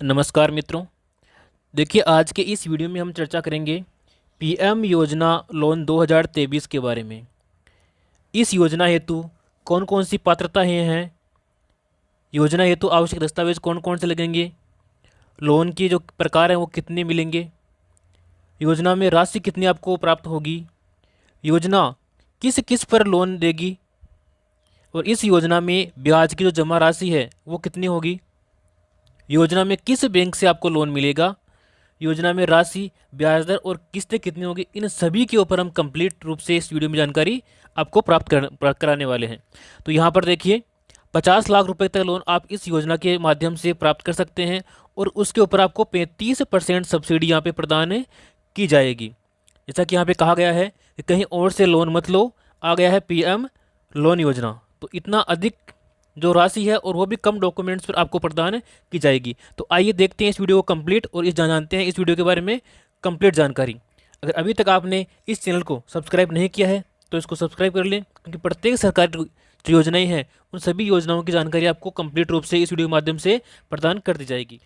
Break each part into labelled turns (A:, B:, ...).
A: नमस्कार मित्रों। देखिए, आज के इस वीडियो में हम चर्चा करेंगे पीएम योजना लोन 2023 के बारे में। इस योजना हेतु कौन कौन सी पात्रताएं हैं, योजना हेतु आवश्यक दस्तावेज कौन कौन से लगेंगे, लोन की जो प्रकार हैं वो कितने मिलेंगे, योजना में राशि कितनी आपको प्राप्त होगी, योजना किस किस पर लोन देगी और इस योजना में ब्याज की जो जमा राशि है वो कितनी होगी, योजना में किस बैंक से आपको लोन मिलेगा, योजना में राशि, ब्याज दर और किस्तें कितनी होगी, इन सभी के ऊपर हम कंप्लीट रूप से इस वीडियो में जानकारी आपको प्राप्त कराने वाले हैं। तो यहाँ पर देखिए, 50 लाख रुपए तक लोन आप इस योजना के माध्यम से प्राप्त कर सकते हैं और उसके ऊपर आपको 35% सब्सिडी यहाँ पे प्रदान की जाएगी। जैसा कि यहाँ पे कहा गया है कि कहीं और से लोन मत लो, आ गया है पीएम लोन योजना, तो इतना अधिक जो राशि है और वो भी कम डॉक्यूमेंट्स पर आपको प्रदान की जाएगी। तो आइए देखते हैं इस वीडियो को कंप्लीट और जानते हैं इस वीडियो के बारे में कंप्लीट जानकारी। अगर अभी तक आपने इस चैनल को सब्सक्राइब नहीं किया है तो इसको सब्सक्राइब कर लें, क्योंकि प्रत्येक सरकारी जो योजनाएं हैं उन सभी योजनाओं की जानकारी आपको कंप्लीट रूप से इस वीडियो के माध्यम से प्रदान कर दी जाएगी।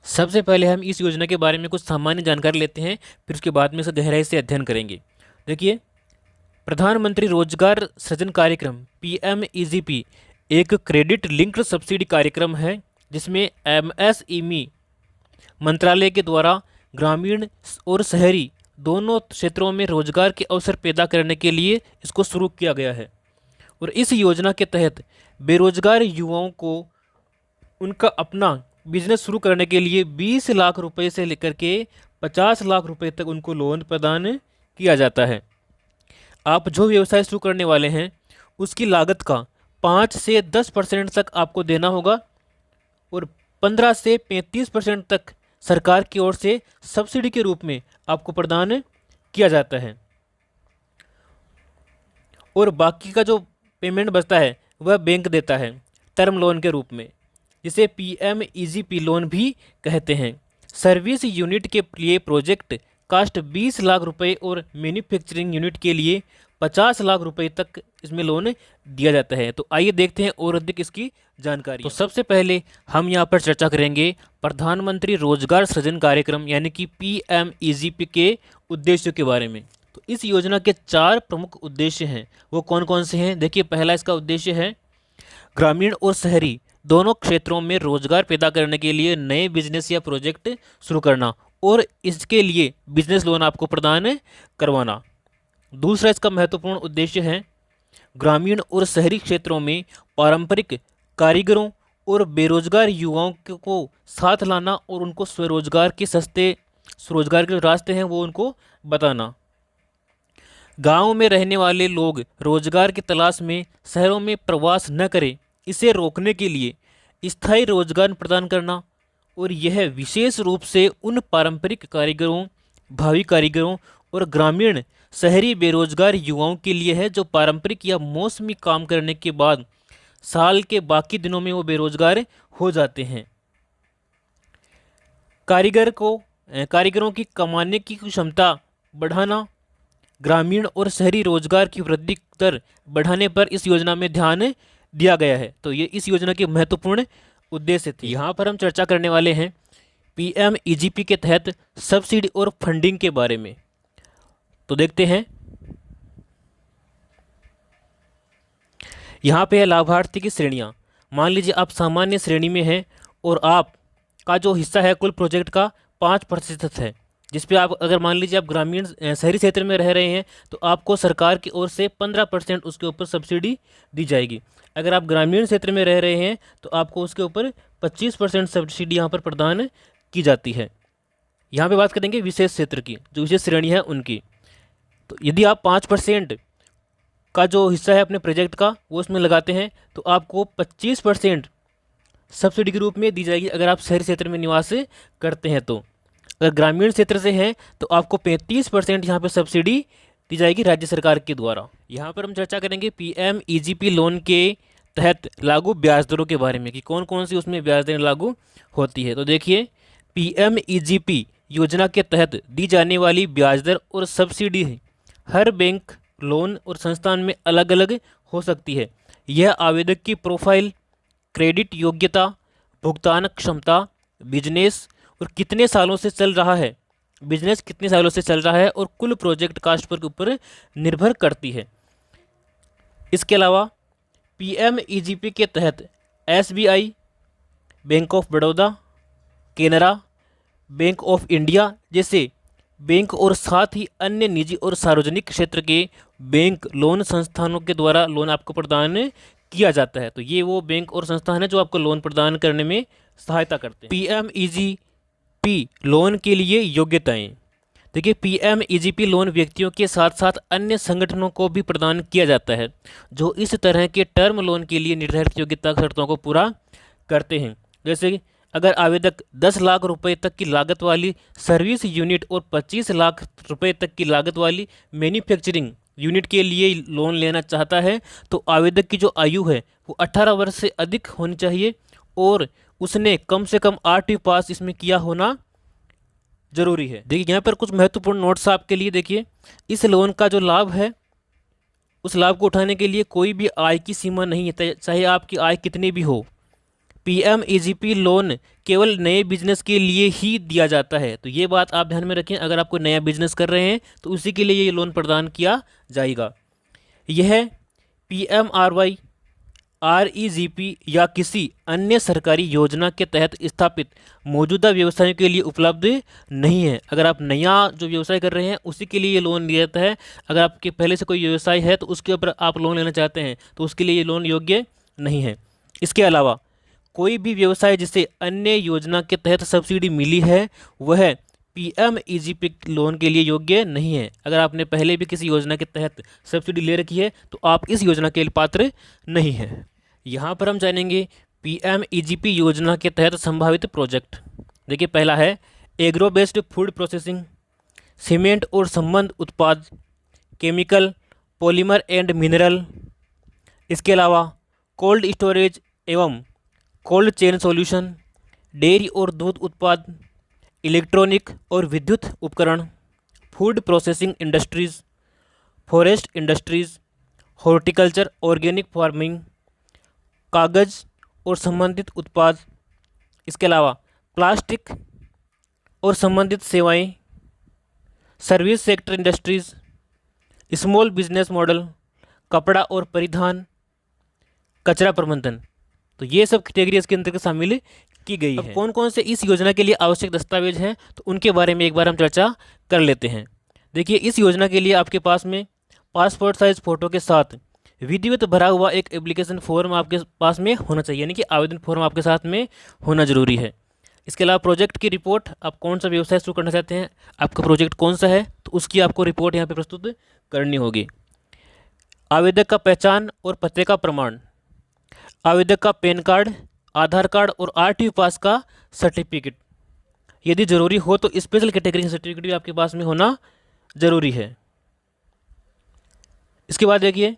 A: सबसे पहले हम इस योजना के बारे में कुछ सामान्य जानकारी लेते हैं, फिर उसके बाद में इसे गहराई से अध्ययन करेंगे। देखिए, प्रधानमंत्री रोजगार सृजन कार्यक्रम PMEGP एक क्रेडिट लिंक्ड सब्सिडी कार्यक्रम है जिसमें MSME मंत्रालय के द्वारा ग्रामीण और शहरी दोनों क्षेत्रों में रोजगार के अवसर पैदा करने के लिए इसको शुरू किया गया है। और इस योजना के तहत बेरोजगार युवाओं को उनका अपना बिजनेस शुरू करने के लिए 20 लाख रुपए से लेकर के 50 लाख रुपए तक उनको लोन प्रदान किया जाता है। आप जो व्यवसाय शुरू करने वाले हैं उसकी लागत का 5 से 10% तक आपको देना होगा और 15 से 35% तक सरकार की ओर से सब्सिडी के रूप में आपको प्रदान किया जाता है और बाकी का जो पेमेंट बचता है वह बैंक देता है टर्म लोन के रूप में, जिसे PMEGP लोन भी कहते हैं। सर्विस यूनिट के लिए प्रोजेक्ट कास्ट 20 लाख रुपए और मैन्युफैक्चरिंग यूनिट के लिए 50 लाख रुपए तक इसमें लोन दिया जाता है। तो आइए देखते हैं और अधिक इसकी जानकारी। तो सबसे पहले हम यहाँ पर चर्चा करेंगे प्रधानमंत्री रोजगार सृजन कार्यक्रम यानी कि PMEGP के उद्देश्यों के बारे में। तो इस योजना के 4 प्रमुख उद्देश्य हैं, वो कौन कौन से हैं? देखिए, पहला इसका उद्देश्य है ग्रामीण और शहरी दोनों क्षेत्रों में रोजगार पैदा करने के लिए नए बिजनेस या प्रोजेक्ट शुरू करना और इसके लिए बिजनेस लोन आपको प्रदान करवाना। दूसरा इसका महत्वपूर्ण उद्देश्य है ग्रामीण और शहरी क्षेत्रों में पारंपरिक कारीगरों और बेरोजगार युवाओं को साथ लाना और उनको स्वरोजगार के सस्ते स्वरोजगार के जो रास्ते हैं वो उनको बताना। गांव में रहने वाले लोग रोजगार की तलाश में शहरों में प्रवास न करें, इसे रोकने के लिए स्थायी रोजगार प्रदान करना और यह विशेष रूप से उन पारंपरिक कारीगरों, भावी कारीगरों और ग्रामीण शहरी बेरोजगार युवाओं के लिए है जो पारंपरिक या मौसमी काम करने के बाद साल के बाकी दिनों में वो बेरोजगार हो जाते हैं। कारीगरों की कमाने की क्षमता बढ़ाना, ग्रामीण और शहरी रोजगार की वृद्धि दर बढ़ाने पर इस योजना में ध्यान दिया गया है। तो ये इस योजना के महत्वपूर्ण उद्देश्य थे। यहाँ पर हम चर्चा करने वाले हैं PMEGP के तहत सब्सिडी और फंडिंग के बारे में। तो देखते हैं, यहाँ पे है लाभार्थी की श्रेणियाँ। मान लीजिए आप सामान्य श्रेणी में हैं और आपका जो हिस्सा है कुल प्रोजेक्ट का 5% है, जिस पे आप अगर मान लीजिए आप ग्रामीण शहरी क्षेत्र में रह रहे हैं तो आपको सरकार की ओर से 15% उसके ऊपर सब्सिडी दी जाएगी। अगर आप ग्रामीण क्षेत्र में रह रहे हैं तो आपको उसके ऊपर 25% सब्सिडी यहाँ पर प्रदान की जाती है। यहाँ पे बात करेंगे विशेष क्षेत्र की, जो विशेष श्रेणी है उनकी। तो यदि आप 5% का जो हिस्सा है अपने प्रोजेक्ट का वो उसमें लगाते हैं तो आपको 25% सब्सिडी के रूप में दी जाएगी अगर आप शहरी क्षेत्र में निवास करते हैं। तो अगर ग्रामीण क्षेत्र से हैं तो आपको 35% यहाँ पर सब्सिडी दी जाएगी राज्य सरकार के द्वारा। यहाँ पर हम चर्चा करेंगे PMEGP लोन के तहत लागू ब्याज दरों के बारे में कि कौन कौन सी उसमें ब्याज दरें लागू होती है। तो देखिए, PMEGP योजना के तहत दी जाने वाली ब्याज दर और सब्सिडी हर बैंक, लोन और संस्थान में अलग अलग हो सकती है। यह आवेदक की प्रोफाइल, क्रेडिट योग्यता, भुगतान क्षमता, बिजनेस और कितने सालों से चल रहा है, बिजनेस कितने सालों से चल रहा है और कुल प्रोजेक्ट कास्ट पर के ऊपर निर्भर करती है। इसके अलावा पीएमईजीपी के तहत SBI, bank of Baroda, Canara, bank of India जैसे बैंक और साथ ही अन्य निजी और सार्वजनिक क्षेत्र के बैंक लोन संस्थानों के द्वारा लोन आपको प्रदान किया जाता है। तो ये वो बैंक और संस्थान है जो आपको लोन प्रदान करने में सहायता करते हैं। पीएमईजीपी लोन के लिए योग्यताएं। देखिए, पीएमईजीपी लोन व्यक्तियों के साथ साथ अन्य संगठनों को भी प्रदान किया जाता है जो इस तरह के टर्म लोन के लिए निर्धारित योग्यता शर्तों को पूरा करते हैं। जैसे अगर आवेदक 10 लाख रुपए तक की लागत वाली सर्विस यूनिट और 25 लाख रुपए तक की लागत वाली मैन्युफैक्चरिंग यूनिट के लिए लोन लेना चाहता है तो आवेदक की जो आयु है वो 18 वर्ष से अधिक होनी चाहिए और उसने कम से कम 8वीं पास इसमें किया होना जरूरी है। देखिए, यहाँ पर कुछ महत्वपूर्ण नोट्स आपके लिए। देखिए, इस लोन का जो लाभ है उस लाभ को उठाने के लिए कोई भी आय की सीमा नहीं है, चाहे आपकी आय कितनी भी हो। पीएमईजीपी लोन केवल नए बिजनेस के लिए ही दिया जाता है, तो ये बात आप ध्यान में रखें। अगर आप कोई नया बिजनेस कर रहे हैं तो उसी के लिए ये लोन प्रदान किया जाएगा। यह पीएमआरवाई, आरईजीपी या किसी अन्य सरकारी योजना के तहत स्थापित मौजूदा व्यवसायों के लिए उपलब्ध नहीं है। अगर आप नया जो व्यवसाय कर रहे हैं उसी के लिए ये लोन दिया जाता है। अगर आपके पहले से कोई व्यवसाय है तो उसके ऊपर आप लोन लेना चाहते हैं तो उसके लिए ये लोन योग्य नहीं है। इसके अलावा कोई भी व्यवसाय जिसे अन्य योजना के तहत सब्सिडी मिली है वह पीएमईजीपी लोन के लिए योग्य नहीं है। अगर आपने पहले भी किसी योजना के तहत सब्सिडी ले रखी है तो आप इस योजना के लिए पात्र नहीं हैं। यहाँ पर हम जानेंगे पीएमईजीपी योजना के तहत संभावित प्रोजेक्ट। देखिए, पहला है agro based food processing, cement और संबंध उत्पाद, केमिकल, पॉलीमर एंड मिनरल। इसके अलावा कोल्ड स्टोरेज एवं कोल्ड चेन सॉल्यूशन, डेयरी और दूध उत्पाद, इलेक्ट्रॉनिक और विद्युत उपकरण, food processing industries, forest industries, horticulture, organic farming, कागज और संबंधित उत्पाद। इसके अलावा प्लास्टिक और संबंधित सेवाएं, service sector industries, small business model, कपड़ा और परिधान, कचरा प्रबंधन। तो ये सब कैटेगरी इसके अंतर्गत शामिल की गई है। कौन कौन से इस योजना के लिए आवश्यक दस्तावेज हैं तो उनके बारे में एक बार हम चर्चा कर लेते हैं। देखिए, इस योजना के लिए आपके पास में पासपोर्ट साइज फ़ोटो के साथ विधिवत भरा हुआ एक एप्लीकेशन फॉर्म आपके पास में होना चाहिए, यानी कि आवेदन फॉर्म आपके साथ में होना जरूरी है। इसके अलावा प्रोजेक्ट की रिपोर्ट, आप कौन सा व्यवसाय शुरू करना चाहते हैं, आपका प्रोजेक्ट कौन सा है, तो उसकी आपको रिपोर्ट यहाँ पे प्रस्तुत करनी होगी। आवेदक का पहचान और पते का प्रमाण, आवेदक का पैन कार्ड, आधार कार्ड और आरटीओ पास का सर्टिफिकेट, यदि ज़रूरी हो तो स्पेशल कैटेगरी का सर्टिफिकेट भी आपके पास में होना ज़रूरी है। इसके बाद देखिए,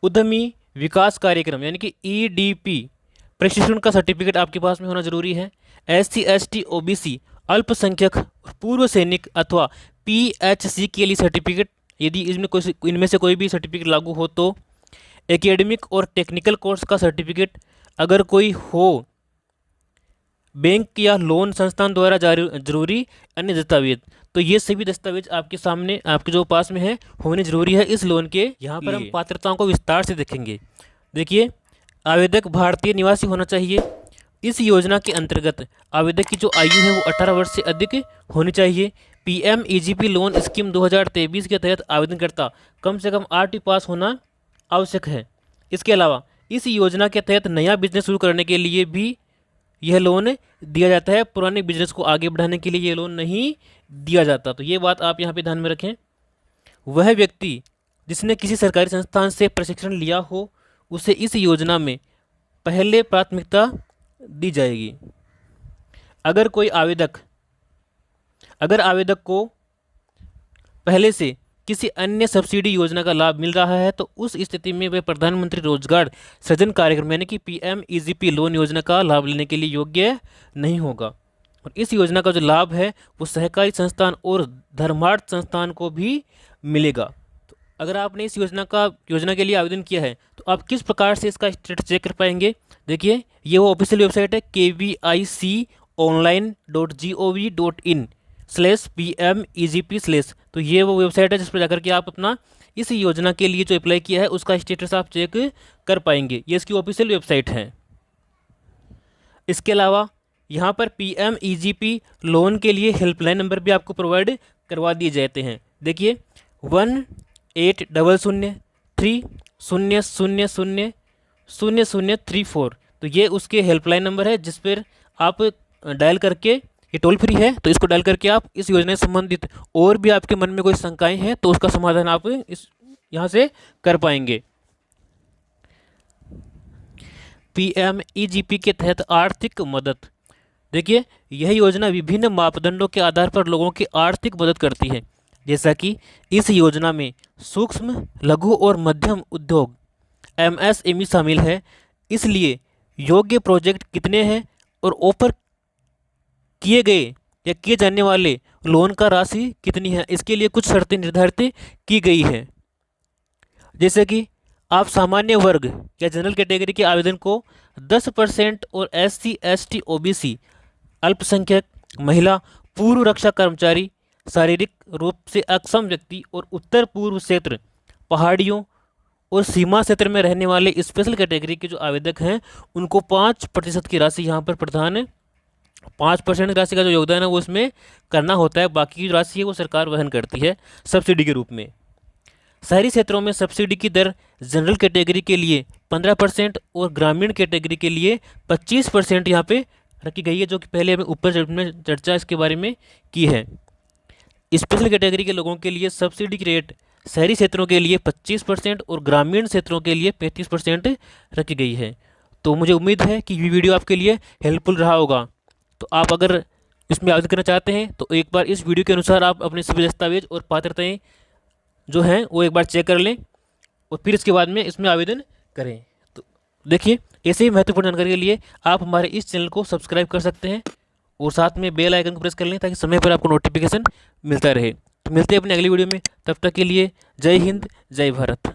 A: उद्यमी विकास कार्यक्रम यानी कि ईडीपी प्रशिक्षण का सर्टिफिकेट आपके पास में होना जरूरी है। SC ST OBC अल्पसंख्यक पूर्व सैनिक अथवा PHC के लिए सर्टिफिकेट, यदि इनमें से कोई भी सर्टिफिकेट लागू हो तो। एकेडमिक और टेक्निकल कोर्स का सर्टिफिकेट अगर कोई हो। बैंक या लोन संस्थान द्वारा जारी जरूरी अन्य दस्तावेज। तो ये सभी दस्तावेज आपके सामने, आपके जो पास में है, होने जरूरी है इस लोन के। यहाँ पर हम पात्रताओं को विस्तार से देखेंगे। देखिए, आवेदक भारतीय निवासी होना चाहिए। इस योजना के अंतर्गत आवेदक की जो आयु है वो 18 वर्ष से अधिक होनी चाहिए। पीएमईजीपी लोन स्कीम 2023 के तहत आवेदनकर्ता कम से कम 8वीं पास होना आवश्यक है। इसके अलावा इस योजना के तहत नया बिजनेस शुरू करने के लिए भी यह लोन दिया जाता है। पुराने बिजनेस को आगे बढ़ाने के लिए ये लोन नहीं दिया जाता। तो ये बात आप यहाँ पे ध्यान में रखें। वह व्यक्ति जिसने किसी सरकारी संस्थान से प्रशिक्षण लिया हो उसे इस योजना में पहले प्राथमिकता दी जाएगी। अगर आवेदक को पहले से किसी अन्य सब्सिडी योजना का लाभ मिल रहा है तो उस स्थिति में वह प्रधानमंत्री रोजगार सृजन कार्यक्रम यानी कि पीएमईजीपी लोन योजना का लाभ लेने के लिए योग्य नहीं होगा। और इस योजना का जो लाभ है वो सहकारी संस्थान और धर्मार्थ संस्थान को भी मिलेगा। तो अगर आपने इस योजना के लिए आवेदन किया है तो आप किस प्रकार से इसका स्टेटस चेक कर पाएंगे, देखिए ये वो ऑफिशियल वेबसाइट है kviconline.gov.in/PMEGP/। तो ये वो वेबसाइट है जिस पर जाकर के आप अपना इस योजना के लिए जो अप्लाई किया है उसका स्टेटस आप चेक कर पाएंगे। ये इसकी ऑफिशियल वेबसाइट है। इसके अलावा यहाँ पर PMEGP लोन के लिए हेल्पलाइन नंबर भी आपको प्रोवाइड करवा दिए जाते हैं। देखिए 180030000034। तो ये उसके हेल्पलाइन नंबर है जिस पर आप डायल करके, ये टोल फ्री है, तो इसको डायल करके आप इस योजना से संबंधित और भी आपके मन में कोई शंकाएं हैं तो उसका समाधान आप इस यहाँ से कर पाएंगे। PMEGP के तहत आर्थिक मदद। देखिए यह योजना विभिन्न मापदंडों के आधार पर लोगों की आर्थिक मदद करती है, जैसा कि इस योजना में सूक्ष्म, लघु और मध्यम उद्योग MSME शामिल है। इसलिए योग्य प्रोजेक्ट कितने हैं और ऑफर किए गए या किए जाने वाले लोन का राशि कितनी है, इसके लिए कुछ शर्तें निर्धारित की गई है। जैसे कि आप सामान्य वर्ग या जनरल कैटेगरी के आवेदन को 10% और SC ST OBC, अल्पसंख्यक, महिला, पूर्व रक्षा कर्मचारी, शारीरिक रूप से अक्षम व्यक्ति और उत्तर पूर्व क्षेत्र, पहाड़ियों और सीमा क्षेत्र में रहने वाले स्पेशल कैटेगरी के जो आवेदक हैं उनको 5% की राशि यहाँ पर प्रदान 5% की राशि का जो योगदान है वो इसमें करना होता है। बाकी की जो राशि है वो सरकार वहन करती है सब्सिडी के रूप में। शहरी क्षेत्रों में सब्सिडी की दर जनरल कैटेगरी के लिए 15% और ग्रामीण कैटेगरी के लिए 25% यहाँ पे रखी गई है, जो कि पहले हमें ऊपर में चर्चा इसके बारे में की है। स्पेशल कैटेगरी के लोगों के लिए सब्सिडी की रेट शहरी क्षेत्रों के लिए 25% और ग्रामीण क्षेत्रों के लिए 35% रखी गई है। तो मुझे उम्मीद है कि ये वीडियो आपके लिए हेल्पफुल रहा होगा। तो आप अगर इसमें आवेदन करना चाहते हैं तो एक बार इस वीडियो के अनुसार आप अपने सभी दस्तावेज और पात्रताएं जो हैं वो एक बार चेक कर लें और फिर इसके बाद में इसमें आवेदन करें। तो देखिए ऐसे ही महत्वपूर्ण जानकारी के लिए आप हमारे इस चैनल को सब्सक्राइब कर सकते हैं और साथ में बेल आइकन को प्रेस कर लें ताकि समय पर आपको नोटिफिकेशन मिलता रहे। तो मिलते हैं अपनी अगली वीडियो में, तब तक के लिए जय हिंद, जय भारत।